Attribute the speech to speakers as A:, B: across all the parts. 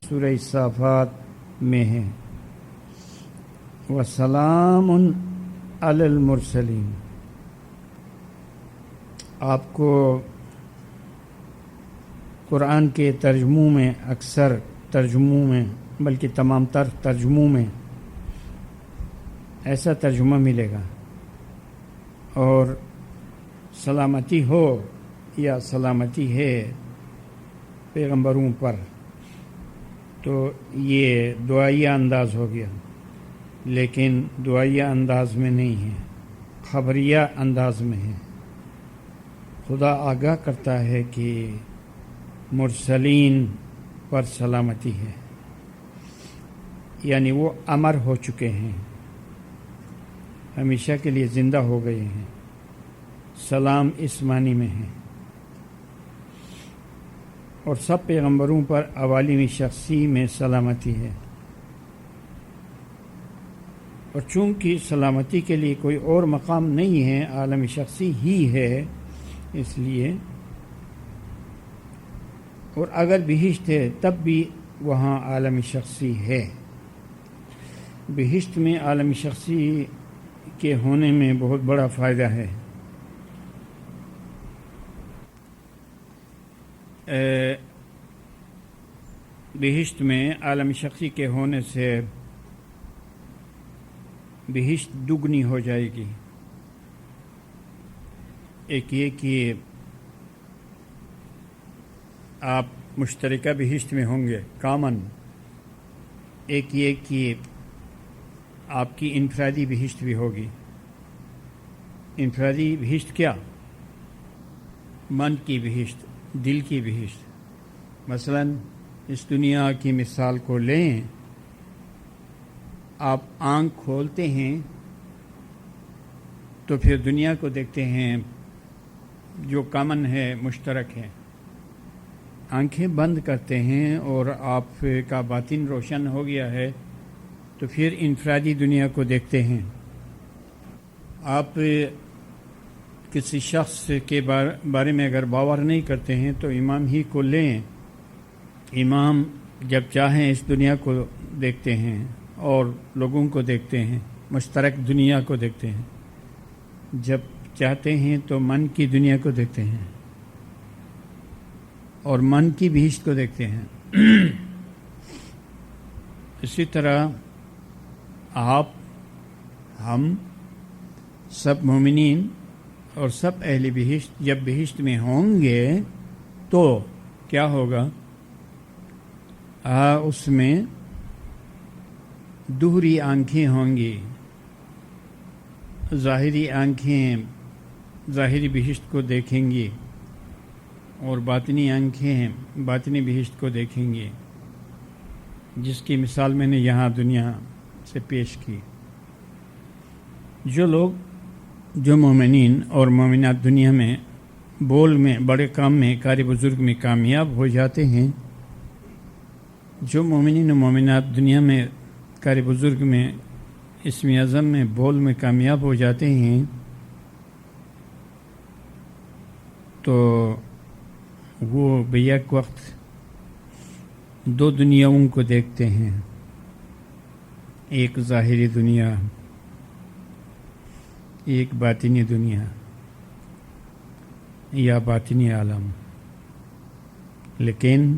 A: سورہ صافات میں ہے، وَسَلَامٌ عَلَى الْمُرْسَلِينَ۔ آپ کو قرآن کے ترجموں میں، اکثر ترجموں میں، بلکہ تمام تر ترجموں میں ایسا ترجمہ ملے گا، اور سلامتی ہو یا سلامتی ہے پیغمبروں پر، تو یہ دعائیہ انداز ہو گیا، لیکن دعائیہ انداز میں نہیں ہے، خبریہ انداز میں ہے۔ خدا آگاہ کرتا ہے کہ مرسلین پر سلامتی ہے، یعنی وہ امر ہو چکے ہیں، ہمیشہ کے لیے زندہ ہو گئے ہیں۔ سلام اس معنی میں ہے، اور سب پیغمبروں پر عوالم شخصی میں سلامتی ہے، اور چونکہ سلامتی کے لیے کوئی اور مقام نہیں ہے، عالم شخصی ہی ہے، اس لیے، اور اگر بہشت ہے تب بھی وہاں عالم شخصی ہے۔ بہشت میں عالم شخصی کے ہونے میں بہت بڑا فائدہ ہے۔ بہشت میں عالم شخصی کے ہونے سے بہشت دگنی ہو جائے گی۔ ایک یہ کہ آپ مشترکہ بہشت میں ہوں گے، کامن۔ ایک یہ کہ آپ کی انفرادی بہشت بھی ہوگی۔ انفرادی بہشت کیا؟ من کی بہشت، دل کی بہشت۔ مثلا اس دنیا کی مثال کو لیں، آپ آنکھ کھولتے ہیں تو پھر دنیا کو دیکھتے ہیں جو کامن ہے، مشترک ہے۔ آنکھیں بند کرتے ہیں اور آپ کا باطن روشن ہو گیا ہے تو پھر انفرادی دنیا کو دیکھتے ہیں۔ آپ کسی شخص کے بارے میں اگر باور نہیں کرتے ہیں تو امام ہی کو لیں۔ امام جب چاہیں اس دنیا کو دیکھتے ہیں اور لوگوں کو دیکھتے ہیں، مشترک دنیا کو دیکھتے ہیں۔ جب چاہتے ہیں تو من کی دنیا کو دیکھتے ہیں اور من کی بہشت کو دیکھتے ہیں۔ اسی طرح آپ، ہم سب مومنین اور سب اہل بہشت جب بہشت میں ہوں گے تو کیا ہوگا؟ اس میں دوہری آنکھیں ہوں گی۔ ظاہری آنکھیں ظاہری بہشت کو دیکھیں گی، اور باطنی آنکھیں باطنی بہشت کو دیکھیں گی، جس کی مثال میں نے یہاں دنیا سے پیش کی۔ جو مومنین اور مومنات دنیا میں بول میں، بڑے کام میں، کار بزرگ میں کامیاب ہو جاتے ہیں، جو مومنین و مومنات دنیا میں کار بزرگ میں، اسم اعظم میں، بول میں کامیاب ہو جاتے ہیں، تو وہ بیک وقت دو دنیاؤں کو دیکھتے ہیں، ایک ظاہری دنیا، ایک باطنی دنیا یا باطنی عالم۔ لیکن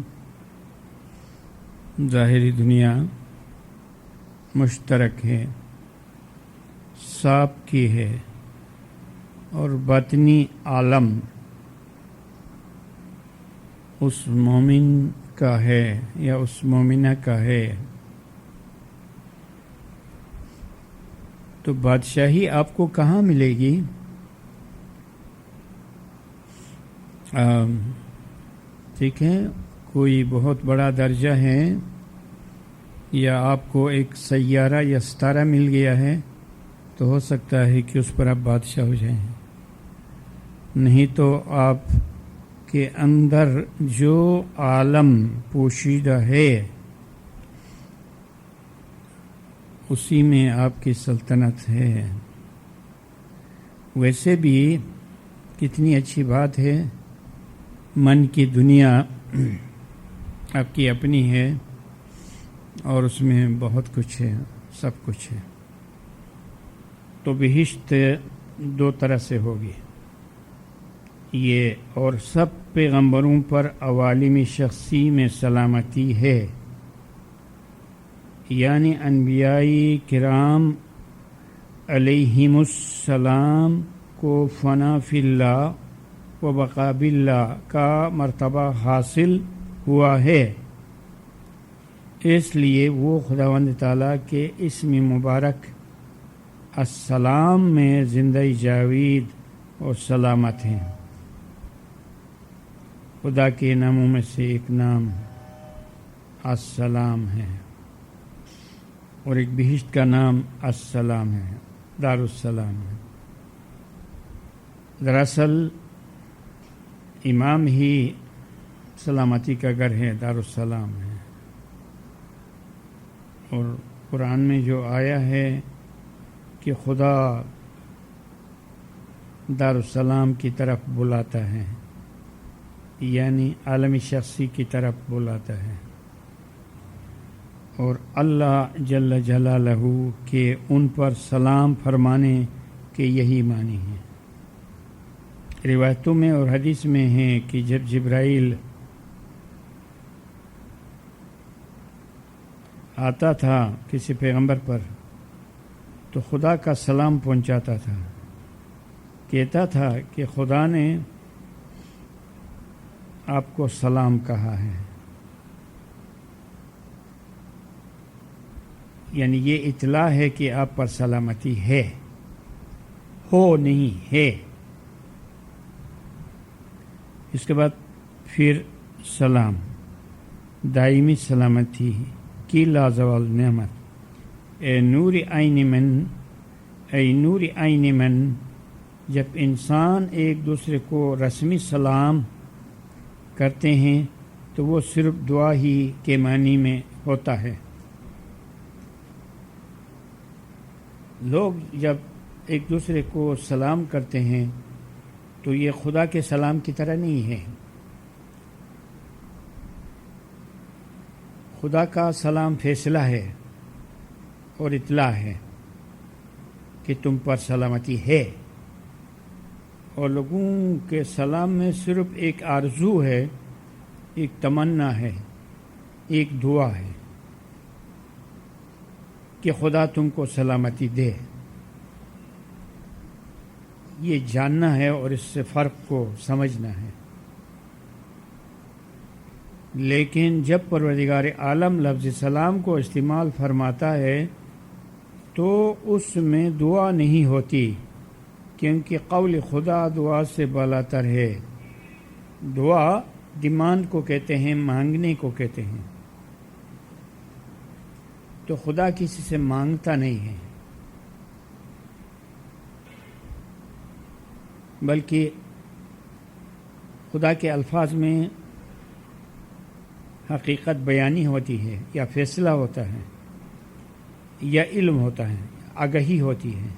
A: ظاہری دنیا مشترک ہے، سب کی ہے، اور باطنی عالم اس مومن کا ہے یا اس مومنہ کا ہے۔ تو بادشاہی آپ کو کہاں ملے گی؟ ٹھیک ہے، کوئی بہت بڑا درجہ ہے، یا آپ کو ایک سیارہ یا ستارہ مل گیا ہے تو ہو سکتا ہے کہ اس پر آپ بادشاہ ہو جائیں، نہیں تو آپ کے اندر جو عالم پوشیدہ ہے اسی میں آپ کی سلطنت ہے۔ ویسے بھی کتنی اچھی بات ہے، من کی دنیا آپ کی اپنی ہے، اور اس میں بہت کچھ ہے، سب کچھ ہے۔ تو بہشت دو طرح سے ہوگی یہ، اور سب پیغمبروں پر عوالم شخصی میں سلامتی ہے، یعنی انبیاء کرام علیہم السلام کو فنا فی اللہ و بقا باللہ کا مرتبہ حاصل ہوا ہے، اس لیے وہ خداوند تعالیٰ کے اسم مبارک السلام میں زندہ جاوید اور سلامت ہیں۔ خدا کے ناموں میں سے ایک نام السلام ہے، اور ایک بہشت کا نام السلام ہے، دار السلام ہے۔ دراصل امام ہی سلامتی کا گھر ہے، دار السلام ہے، اور قرآن میں جو آیا ہے کہ خدا دار السلام کی طرف بلاتا ہے، یعنی عالم شخصی کی طرف بلاتا ہے، اور اللہ جل جلالہ کے ان پر سلام فرمانے کے یہی معنی ہے۔ روایتوں میں اور حدیث میں ہے کہ جب جبرائیل آتا تھا کسی پیغمبر پر تو خدا کا سلام پہنچاتا تھا، کہتا تھا کہ خدا نے آپ کو سلام کہا ہے، یعنی یہ اطلاع ہے کہ آپ پر سلامتی ہے، ہو نہیں ہے۔ اس کے بعد پھر سلام، دائمی سلامتی کی لازوال نعمت، اے نور عین من، اے نور عین من۔ جب انسان ایک دوسرے کو رسمی سلام کرتے ہیں تو وہ صرف دعا ہی کے معنی میں ہوتا ہے۔ لوگ جب ایک دوسرے کو سلام کرتے ہیں تو یہ خدا کے سلام کی طرح نہیں ہے۔ خدا کا سلام فیصلہ ہے اور اطلاع ہے کہ تم پر سلامتی ہے، اور لوگوں کے سلام میں صرف ایک آرزو ہے، ایک تمنا ہے، ایک دعا ہے کہ خدا تم کو سلامتی دے۔ یہ جاننا ہے اور اس سے فرق کو سمجھنا ہے۔ لیکن جب پروردگار عالم لفظ سلام کو استعمال فرماتا ہے تو اس میں دعا نہیں ہوتی، کیونکہ قول خدا دعا سے بالاتر ہے۔ دعا ڈیمانڈ کو کہتے ہیں، مانگنے کو کہتے ہیں، تو خدا کسی سے مانگتا نہیں ہے، بلکہ خدا کے الفاظ میں حقیقت بیانی ہوتی ہے، یا فیصلہ ہوتا ہے، یا علم ہوتا ہے، آگہی ہوتی ہے۔